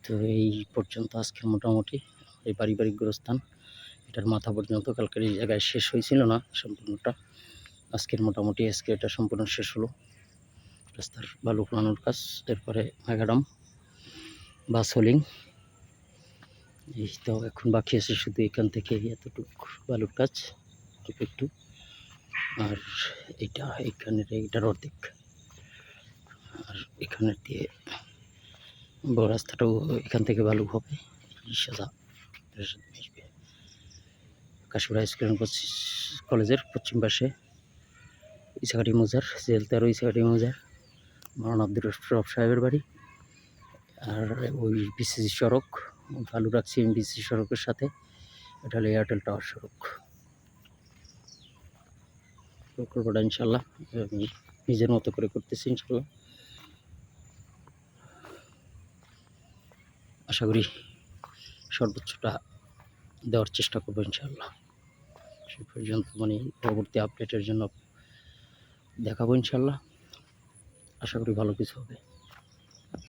তো এই পর্যন্ত আজকের মোটামুটি এই পারিবারিক গোরস্থান এটার মাথা পর্যন্ত কালকের এই জায়গায় শেষ হয়েছিল না সম্পূর্ণটা। আজকের মোটামুটি আজকে এটা সম্পূর্ণ শেষ হলো রাস্তার বালু ফোলানোর কাজ। এরপরে ম্যাগাডাম বা সোলিং এই তো এখন বাকি আছে শুধু এখান থেকে এতটুকু বালুর কাজ একটু, আর এটা এখানের এইটার অর্ধেক, আর এখানের দিয়ে বড় রাস্তাটাও এখান থেকে বালু হবে সাদা মিশবে। কাশিপুর হাই স্কুল কলেজের পশ্চিম পাশে ইসাকাটি মৌজার জেল 13 ইসাকাটি মৌজার মাওলানা আব্দুর রফ সাহেবের বাড়ি। আর ওই বিসিসি সড়ক বালু রাখছি বিসিসি সড়কের সাথে, এটা হলো এয়ারটেল টাওয়ার সড়ক। প্রকল্পটা ইনশাল্লাহ আমি নিজের মতো করে করতেছি ইনশাল্লাহ। আশা করি সর্বোচ্চটা দেওয়ার চেষ্টা করবো ইনশাল্লাহ। সে পর্যন্ত মানে পরবর্তী আপডেটের জন্য দেখাবো ইনশাল্লাহ। আশা করি ভালো কিছু হবে।